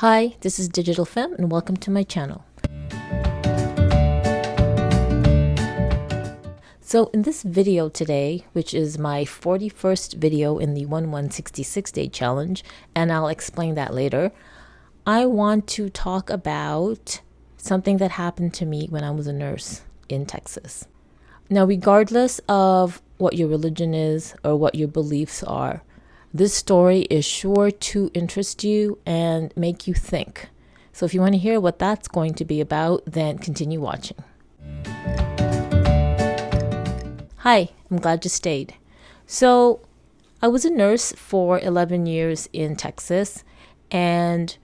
Hi, this is Digital Femme and welcome to my channel. So in this video today, which is my 41st video in the 1166 day challenge, and I'll explain that later, I want to talk about something that happened to me when I was a nurse in Texas. Now, regardless of what your religion is or what your beliefs are, this story is sure to interest you and make you think. So if you want to hear what that's going to be about, then continue watching. Hi, I'm glad you stayed. So I was a nurse for 11 years in Texas, and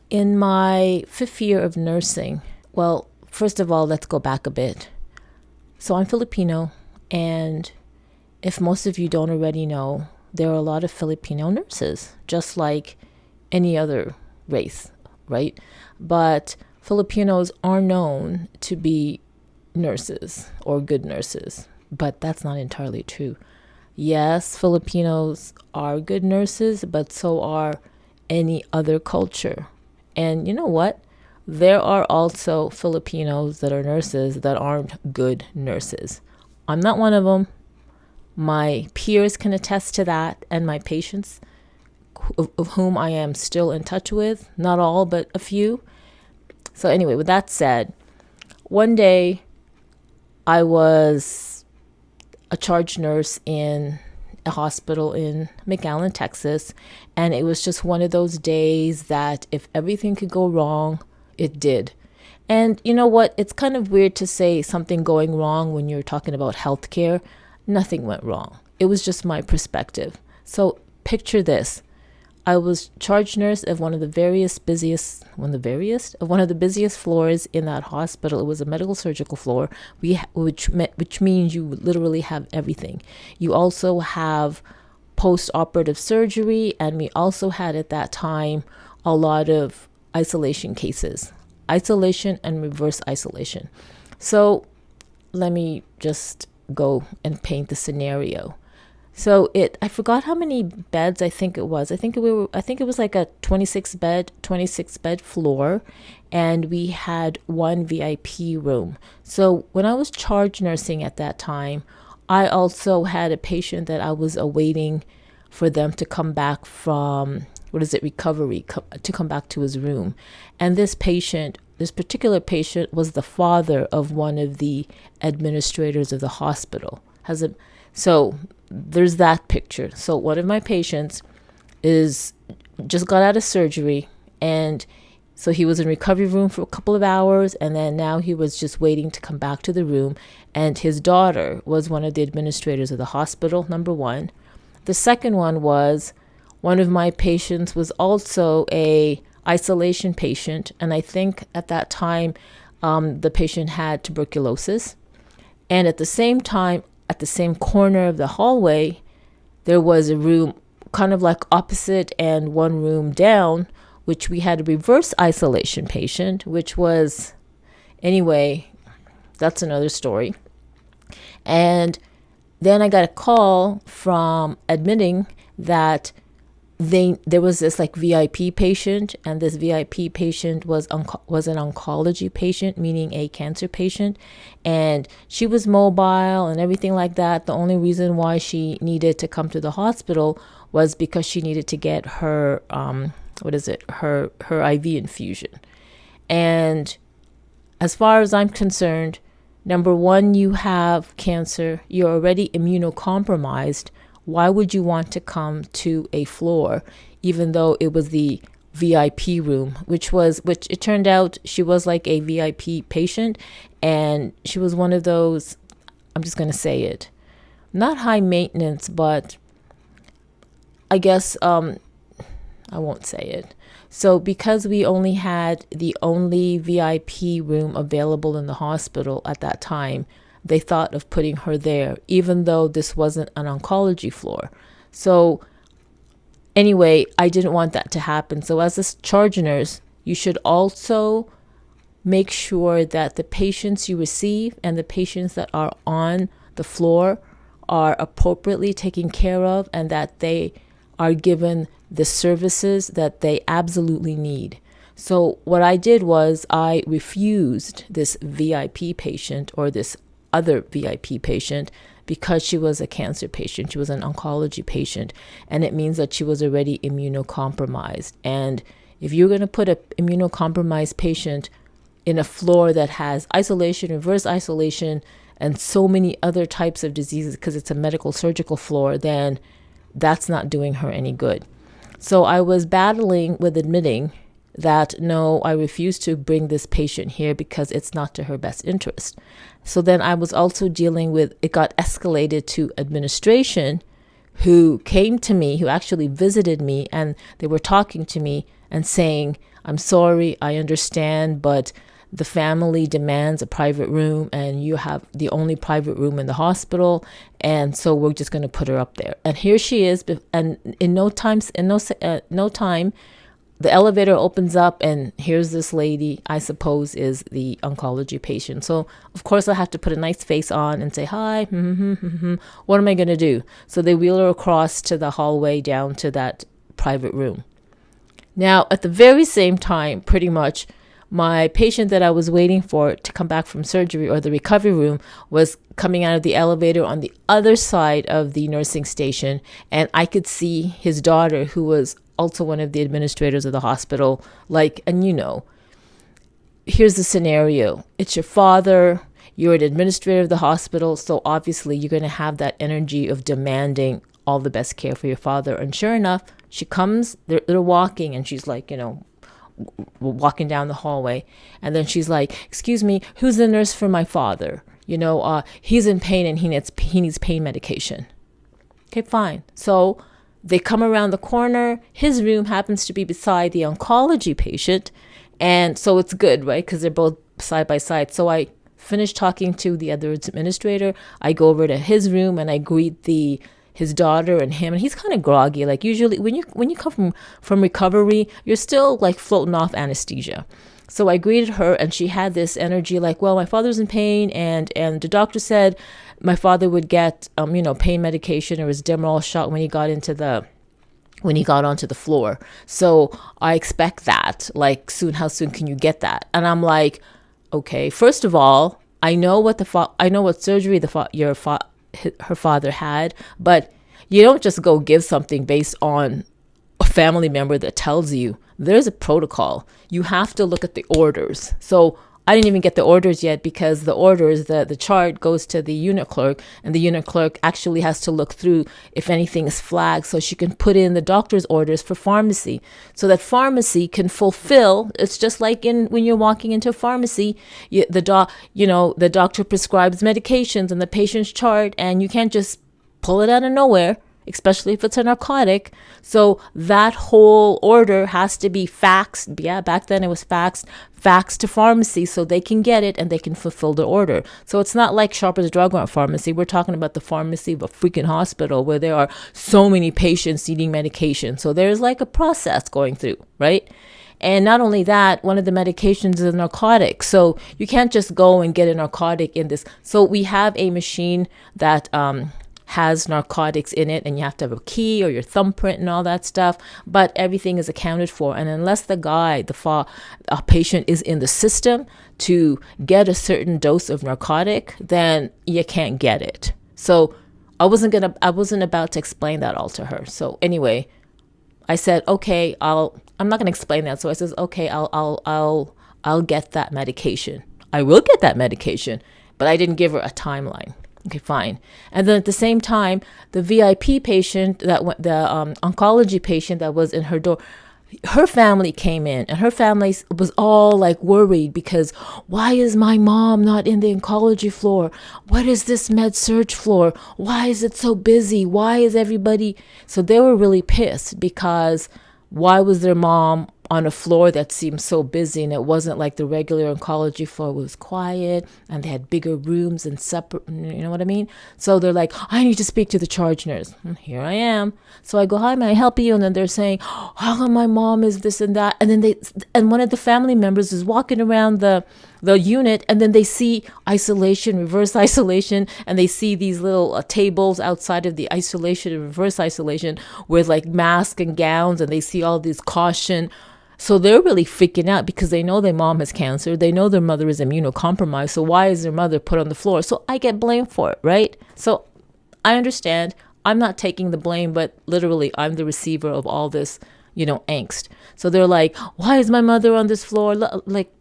in my 5th year of nursing, well, first of all, let's go back a bit. So I'm Filipino, and if most of you don't already know, there are a lot of Filipino nurses, just like any other race, right? But Filipinos are known to be nurses or good nurses, but that's not entirely true. Yes, Filipinos are good nurses, but so are any other culture. And you know what? There are also Filipinos that are nurses that aren't good nurses. I'm not one of them. My peers can attest to that, and my patients, of whom I am still in touch with, not all, but a few. So anyway, with that said, one day I was a charge nurse in a hospital in McAllen, Texas, and it was just one of those days that if everything could go wrong, it did. And you know what? It's kind of weird to say something going wrong when you're talking about healthcare. Nothing went wrong. It was just my perspective. So picture this. I was charge nurse of one of the busiest floors in that hospital. It was a medical surgical floor, which means you literally have everything. You also have post-operative surgery, and we also had at that time a lot of isolation cases, isolation and reverse isolation. So let me just go and paint the scenario. So I forgot how many beds I think it was. I think it was like a 26 bed floor, and we had one VIP room. So when I was charge nursing at that time, I also had a patient that I was awaiting for them to come back from recovery, to come back to his room. And this particular patient was the father of one of the administrators of the hospital. So there's that picture. So one of my patients just got out of surgery, and so he was in recovery room for a couple of hours, and then now he was just waiting to come back to the room. And his daughter was one of the administrators of the hospital, number one. The second one was one of my patients was also a isolation patient, and I think at that time the patient had tuberculosis. And at the same time, at the same corner of the hallway, there was a room kind of like opposite and one room down, which we had a reverse isolation patient, which was, anyway, that's another story. And then I got a call from admitting that there was this like VIP patient, and this VIP patient was an oncology patient, meaning a cancer patient, and she was mobile and everything like that. The only reason why she needed to come to the hospital was because she needed to get her her IV infusion. And as far as I'm concerned, number one, you have cancer, you're already immunocompromised. Why would you want to come to a floor, even though it was the VIP room, which it turned out she was like a VIP patient, and she was one of those, I'm just going to say it, not high maintenance, but I guess I won't say it. So because we only had the only VIP room available in the hospital at that time, they thought of putting her there, even though this wasn't an oncology floor. So anyway, I didn't want that to happen. So as a charge nurse, you should also make sure that the patients you receive and the patients that are on the floor are appropriately taken care of, and that they are given the services that they absolutely need. So what I did was I refused this VIP patient, or this other VIP patient, because she was a cancer patient. She was an oncology patient, and it means that she was already immunocompromised. And if you're going to put an immunocompromised patient in a floor that has isolation, reverse isolation, and so many other types of diseases, because it's a medical surgical floor, then that's not doing her any good. So I was battling with admitting that no, I refuse to bring this patient here because it's not to her best interest. So then I was also dealing with, it got escalated to administration, who came to me, who actually visited me, and they were talking to me and saying, I'm sorry, I understand, but the family demands a private room, and you have the only private room in the hospital, and so we're just going to put her up there. And here she is, and in no time, the elevator opens up, and here's this lady, I suppose is the oncology patient. So of course I have to put a nice face on and say, hi, what am I going to do? So they wheel her across to the hallway down to that private room. Now, at the very same time, pretty much, my patient that I was waiting for to come back from surgery, or the recovery room, was coming out of the elevator on the other side of the nursing station. And I could see his daughter, who was also one of the administrators of the hospital, and here's the scenario. It's your father, you're an administrator of the hospital, so obviously you're going to have that energy of demanding all the best care for your father. And sure enough, she comes, they're walking, and she's walking down the hallway, and then she's like, excuse me, who's the nurse for my father? He's in pain and he needs pain medication. Okay, fine. So they come around the corner. His room happens to be beside the oncology patient, and so it's good, right? Because they're both side by side. So I finish talking to the other administrator. I go over to his room and I greet his daughter and him, and he's kind of groggy. Like usually when you come from recovery, you're still like floating off anesthesia. So I greeted her, and she had this energy like, well, my father's in pain, and the doctor said my father would get pain medication or his Demerol shot when he got onto the floor. So I expect that, like, soon. How soon can you get that? And I'm like, okay, first of all, I know what surgery her father had, but you don't just go give something based on a family member that tells you. There's a protocol. You have to look at the orders. So I didn't even get the orders yet, because the orders, the chart goes to the unit clerk, and the unit clerk actually has to look through if anything is flagged, so she can put in the doctor's orders for pharmacy, so that pharmacy can fulfill. It's just like when you're walking into a pharmacy, the doctor prescribes medications and the patient's chart, and you can't just pull it out of nowhere, especially if it's a narcotic. So that whole order has to be faxed. Yeah, back then it was faxed to pharmacy so they can get it and they can fulfill the order. So it's not like Shoppers Drug Mart pharmacy. We're talking about the pharmacy of a freaking hospital where there are so many patients needing medication. So there's like a process going through, right? And not only that, one of the medications is a narcotic. So you can't just go and get a narcotic in this. So we have a machine that has narcotics in it, and you have to have a key or your thumbprint and all that stuff, but everything is accounted for. And unless a patient is in the system to get a certain dose of narcotic, then you can't get it. So I wasn't about to explain that all to her. So anyway, I said, okay, I'm not going to explain that. So I says, okay, I'll get that medication. I will get that medication, but I didn't give her a timeline. Okay, fine. And then at the same time, the VIP patient, the oncology patient that was in her door, her family came in, and her family was all like worried because why is my mom not in the oncology floor? What is this med surg floor? Why is it so busy? Why is everybody? So they were really pissed because why was their mom on a floor that seemed so busy, and it wasn't like the regular oncology floor was quiet and they had bigger rooms and separate, you know what I mean? So they're like, I need to speak to the charge nurse. And here I am. So I go, hi, may I help you? And then they're saying, how come my mom is this and that? And then one of the family members is walking around the unit, and then they see isolation, reverse isolation, and they see these little tables outside of the isolation and reverse isolation with like masks and gowns, and they see all these caution. So they're really freaking out because they know their mom has cancer. They know their mother is immunocompromised. So why is their mother put on the floor? So I get blamed for it, right? So I understand. I'm not taking the blame, but literally I'm the receiver of all this, angst. So they're like, why is my mother on this floor? Like,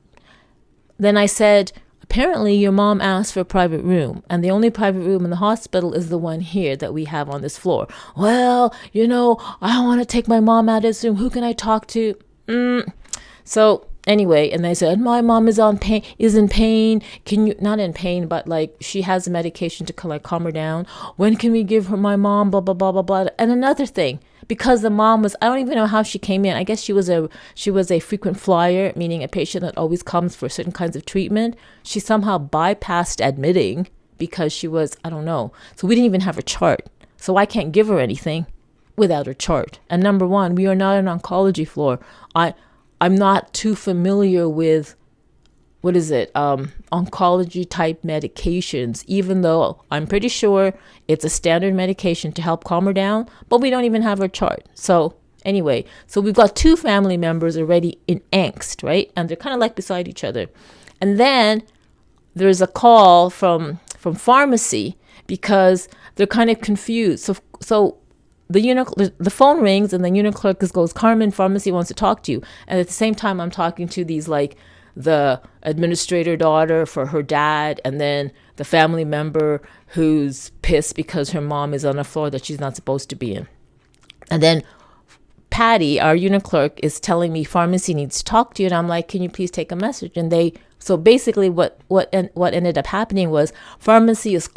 then I said, apparently your mom asked for a private room, and the only private room in the hospital is the one here that we have on this floor. Well, I don't want to take my mom out of this room. Who can I talk to? So anyway, and they said, my mom is in pain. Can you, not in pain, but like she has medication to calm her down. When can we give her my mom? Blah, blah, blah, blah, blah. And another thing, because the mom was, I don't even know how she came in. I guess she was a frequent flyer, meaning a patient that always comes for certain kinds of treatment. She somehow bypassed admitting because she was, I don't know. So we didn't even have a chart. So I can't give her anything without her chart. And number one, we are not an oncology floor. I'm not too familiar with, oncology type medications, even though I'm pretty sure it's a standard medication to help calm her down, but we don't even have her chart. So anyway, so we've got two family members already in angst, right? And they're kind of like beside each other. And then there's a call from pharmacy because they're kind of confused. So the phone rings and the unit clerk goes, Carmen, pharmacy wants to talk to you. And at the same time, I'm talking to these like the administrator daughter for her dad, and then the family member who's pissed because her mom is on a floor that she's not supposed to be in. And then Patty, our unit clerk, is telling me pharmacy needs to talk to you. And I'm like, can you please take a message? And so basically what ended up happening was pharmacy is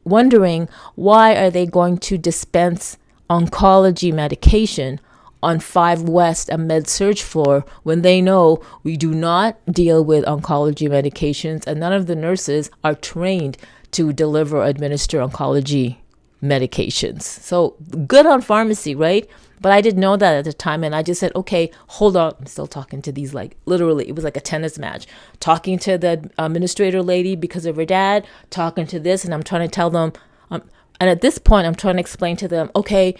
wondering why are they going to dispense oncology medication on 5 West, a med-surg floor, when they know we do not deal with oncology medications and none of the nurses are trained to administer oncology medications. So good on pharmacy, right? But I didn't know that at the time, and I just said, okay, hold on. I'm still talking to these, like, literally, it was like a tennis match. Talking to the administrator lady because of her dad, talking to this, and I'm trying to tell them, and at this point, I'm trying to explain to them, okay,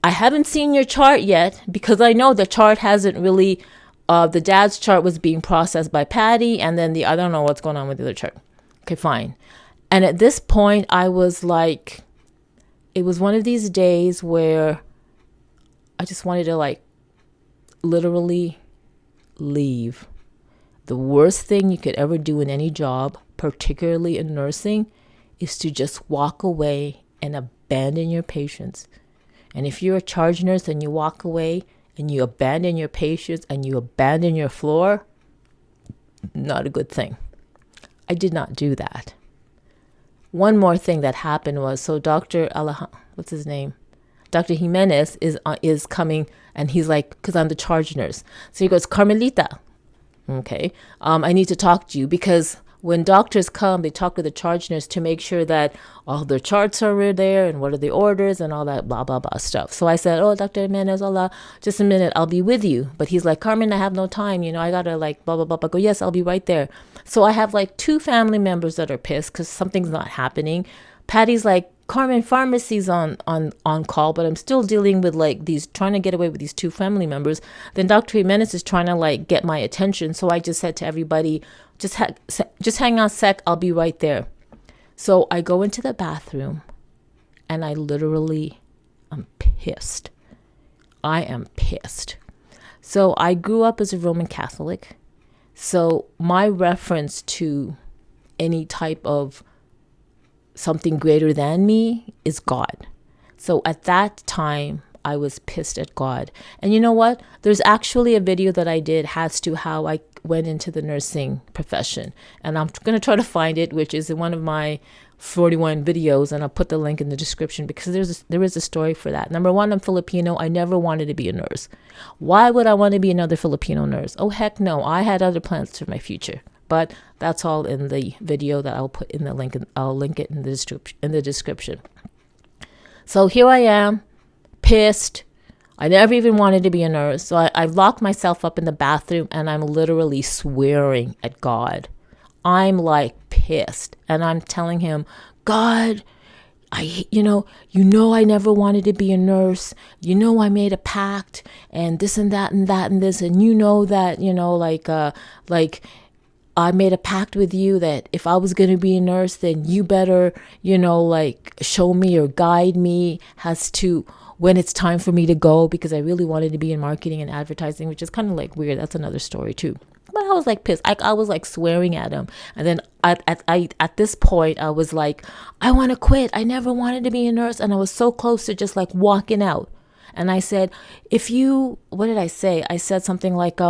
I haven't seen your chart yet because I know the chart hasn't really, the dad's chart was being processed by Patty, and then I don't know what's going on with the other chart. Okay, fine. And at this point, I was like, it was one of these days where I just wanted to like literally leave. The worst thing you could ever do in any job, particularly in nursing, is to just walk away and abandon your patients. And if you're a charge nurse and you walk away and you abandon your patients and you abandon your floor, not a good thing. I did not do that. One more thing that happened was, so what's his name? Dr. Jimenez is coming, and he's like, because I'm the charge nurse. So he goes, Carmelita, okay, I need to talk to you, because when doctors come, they talk to the charge nurse to make sure that all their charts are there and what are the orders and all that blah, blah, blah stuff. So I said, oh, Dr. Jimenez, just a minute, I'll be with you. But he's like, Carmen, I have no time. I got to like blah, blah, blah. I go, yes, I'll be right there. So I have like 2 family members that are pissed because something's not happening. Patty's like, Carmen, pharmacy's on call, but I'm still dealing with like trying to get away with these 2 family members. Then Dr. Jimenez is trying to like get my attention. So I just said to everybody, just hang on a sec, I'll be right there. So I go into the bathroom and I literally am pissed. I am pissed. So I grew up as a Roman Catholic. So my reference to any type of something greater than me is God. So at that time, I was pissed at God. And you know what? There's actually a video that I did as to how I went into the nursing profession. And I'm going to try to find it, which is in one of my 41 videos. And I'll put the link in the description because there is a story for that. Number one, I'm Filipino. I never wanted to be a nurse. Why would I want to be another Filipino nurse? Oh, heck no. I had other plans for my future. But that's all in the video that I'll put in the link. I'll link it in the description. So here I am, pissed. I never even wanted to be a nurse. So I locked myself up in the bathroom and I'm literally swearing at God. I'm like pissed. And I'm telling him, God, I never wanted to be a nurse. I made a pact and this and that and that and this. And that, like I made a pact with you that if I was going to be a nurse, then you better, like show me or guide me as to when it's time for me to go, because I really wanted to be in marketing and advertising, which is kind of like weird. That's another story too. But I was like pissed. I was like swearing at him. And then at this point, I was like, I want to quit. I never wanted to be a nurse. And I was so close to just like walking out. And I said, what did I say? I said something like,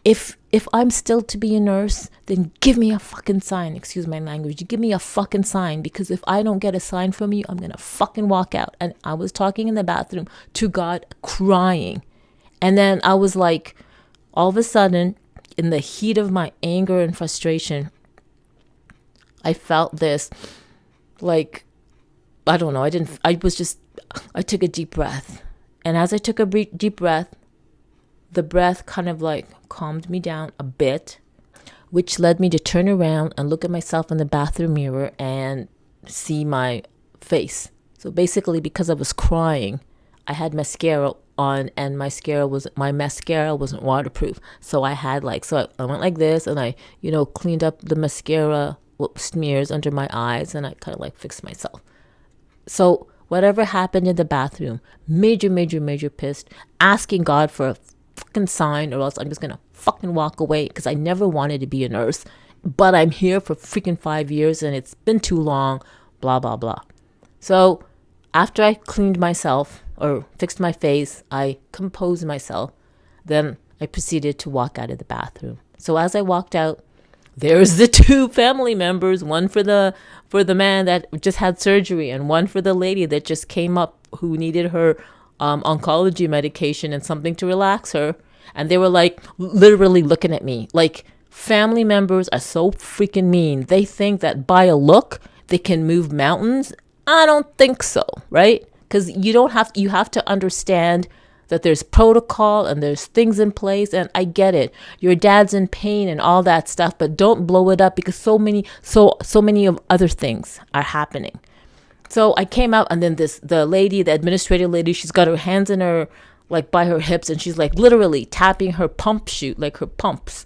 if I'm still to be a nurse, then give me a fucking sign. Excuse my language. You give me a fucking sign, because if I don't get a sign from you, I'm going to fucking walk out. And I was talking in the bathroom to God, crying. And then I was like, all of a sudden, in the heat of my anger and frustration, I felt this, like, I don't know. I took a deep breath. And as I took a deep breath, the breath kind of like calmed me down a bit, which led me to turn around and look at myself in the bathroom mirror and see my face. So basically, because I was crying, I had mascara on, and my mascara wasn't waterproof. So I went like this, and I, cleaned up the mascara smears under my eyes, and I kind of like fixed myself. So whatever happened in the bathroom, major pissed, asking God for a fucking sign, or else I'm just gonna fucking walk away, because I never wanted to be a nurse, but I'm here for freaking 5 years and it's been too long, blah blah blah. So after I cleaned myself or fixed my face, I composed myself, then I proceeded to walk out of the bathroom. So as I walked out, there's the two family members, one for the man that just had surgery, and one for the lady that just came up who needed her oncology medication and something to relax her. And they were like literally looking at me. Like, family members are so freaking mean. They think that by a look they can move mountains. I don't think so, right? Because you have to understand that there's protocol and there's things in place. And I get it. Your dad's in pain and all that stuff, but don't blow it up, because so many of other things are happening. So I came out, and then the administrative lady, she's got her hands in her, like by her hips, and she's like literally tapping her pump chute, like her pumps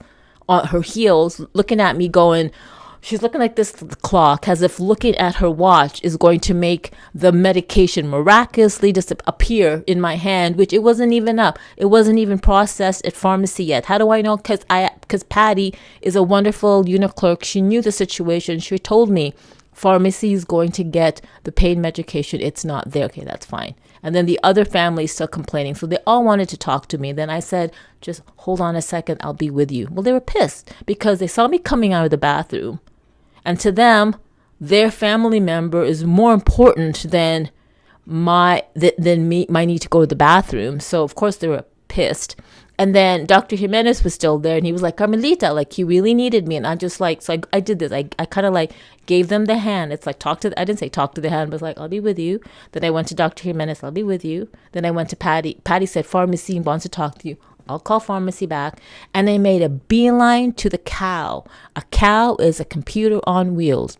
on her heels, looking at me going, she's looking like this clock, as if looking at her watch is going to make the medication miraculously just appear in my hand, which it wasn't even up. It wasn't even processed at pharmacy yet. How do I know? Because Patty is a wonderful unit clerk. She knew the situation. She told me, pharmacy is going to get the pain medication. It's not there. Okay, that's fine. And then the other family is still complaining. So they all wanted to talk to me. Then I said, just hold on a second. I'll be with you. Well, they were pissed because they saw me coming out of the bathroom. And to them, their family member is more important than my need to go to the bathroom. So, of course, they were pissed. And then Dr. Jimenez was still there, and he was like, Carmelita, like, he really needed me. And I just like, so I did this. I kind of like gave them the hand. It's like, I didn't say talk to the hand, but it's like, I'll be with you. Then I went to Dr. Jimenez, I'll be with you. Then I went to Patty. Patty said, pharmacy wants to talk to you. I'll call pharmacy back. And they made a beeline to the cow. A cow is a computer on wheels.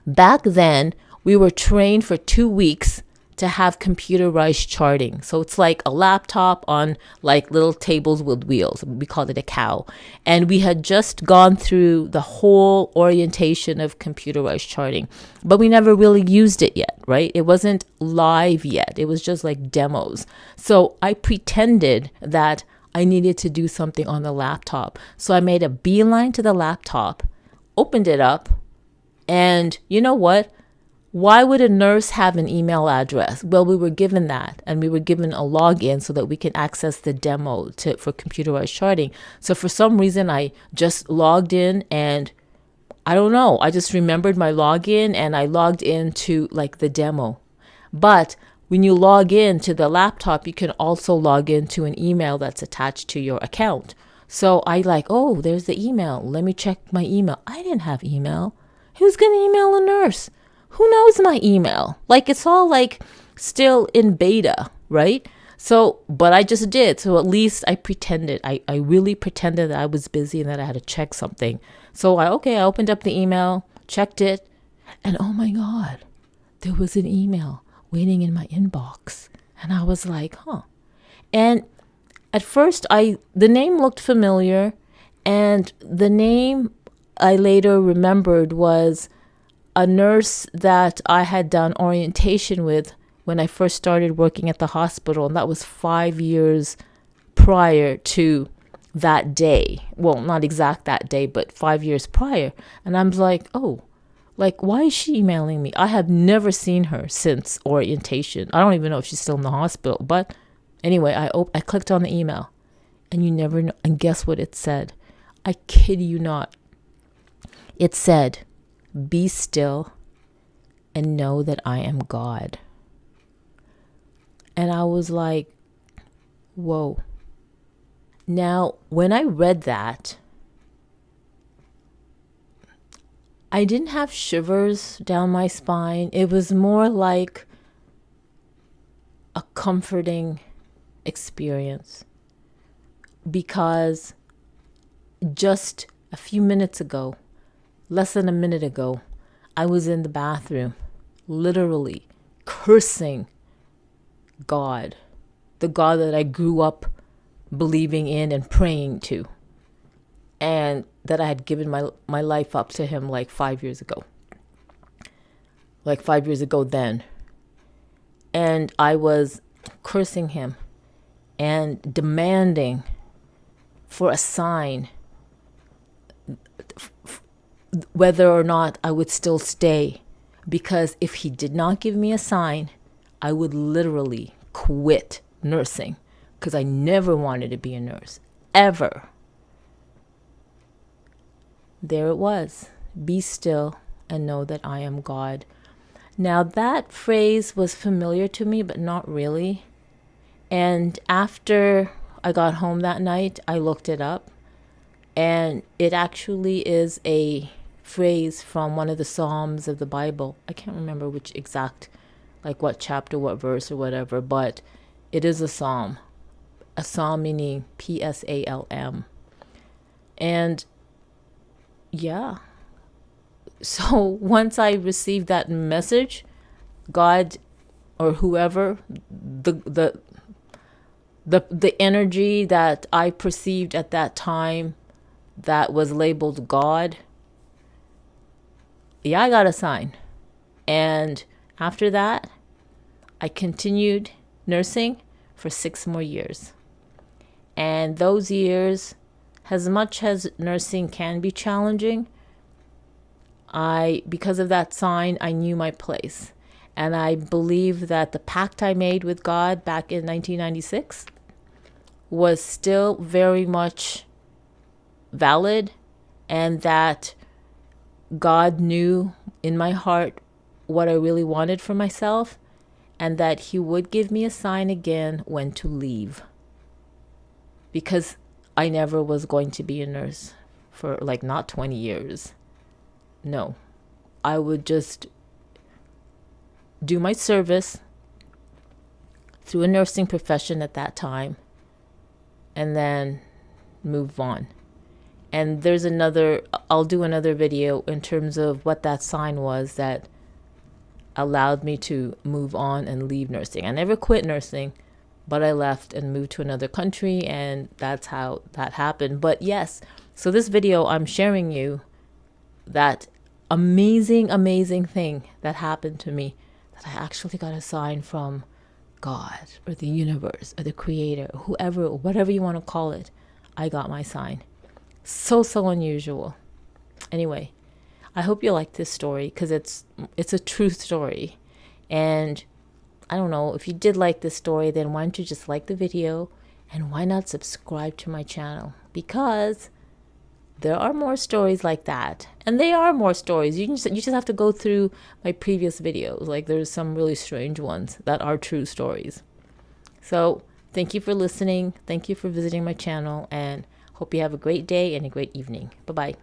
Back then, we were trained for 2 weeks to have computerized charting. So it's like a laptop on like little tables with wheels. We called it a cow. And we had just gone through the whole orientation of computerized charting, but we never really used it yet, right? It wasn't live yet. It was just like demos. So I pretended that I needed to do something on the laptop. So I made a beeline to the laptop, opened it up, and you know what? Why would a nurse have an email address? Well, we were given that, and we were given a login so that we can access the demo for computerized charting. So for some reason, I just logged in, and I don't know. I just remembered my login, and I logged into like the demo. But when you log in to the laptop, you can also log into an email that's attached to your account. So I like, oh, there's the email. Let me check my email. I didn't have email. Who's going to email a nurse? Who knows my email? Like, it's all like still in beta, right? So, but I just did. So at least I pretended. I really pretended that I was busy and that I had to check something. So I opened up the email, checked it, and oh my God, there was an email waiting in my inbox. And I was like, huh. And at first, the name looked familiar. And the name I later remembered was a nurse that I had done orientation with when I first started working at the hospital. And that was 5 years prior to that day. Well, not exact that day, but 5 years prior. And I'm like, oh, like, why is she emailing me? I have never seen her since orientation. I don't even know if she's still in the hospital. But anyway, I clicked on the email, and you never know. And guess what it said? I kid you not. It said, "Be still and know that I am God." And I was like, whoa. Now, when I read that, I didn't have shivers down my spine. It was more like a comforting experience, because just a few minutes ago, less than a minute ago, I was in the bathroom, literally cursing God, the God that I grew up believing in and praying to, and that I had given my life up to him like 5 years ago. Like 5 years ago then. And I was cursing him and demanding for a sign whether or not I would still stay. Because if he did not give me a sign, I would literally quit nursing. Because I never wanted to be a nurse. Ever. There it was. Be still and know that I am God. Now that phrase was familiar to me, but not really. And after I got home that night, I looked it up. And it actually is a phrase from one of the Psalms of the Bible. I can't remember which exact, like what chapter, what verse or whatever, but it is a psalm. A psalm meaning Psalm. And yeah. So once I received that message, God or whoever, the energy that I perceived at that time that was labeled God, yeah, I got a sign. And after that, I continued nursing for 6 more years. And those years, as much as nursing can be challenging, because of that sign, I knew my place. And I believe that the pact I made with God back in 1996 was still very much valid, and that God knew in my heart what I really wanted for myself, and that he would give me a sign again when to leave. Because I never was going to be a nurse for like not 20 years. No, I would just do my service through a nursing profession at that time and then move on. And I'll do another video in terms of what that sign was that allowed me to move on and leave nursing. I never quit nursing, but I left and moved to another country, and that's how that happened. But yes, so this video, I'm sharing you that amazing thing that happened to me, that I actually got a sign from God or the universe or the creator, whoever, whatever you want to call it. I got my sign. So unusual. Anyway, I hope you like this story, because it's a true story. And I don't know, if you did like this story, then why don't you just like the video, and why not subscribe to my channel? Because there are more stories like that, and they are more stories. You just have to go through my previous videos. Like, there's some really strange ones that are true stories. So thank you for listening. Thank you for visiting my channel, and hope you have a great day and a great evening. Bye-bye.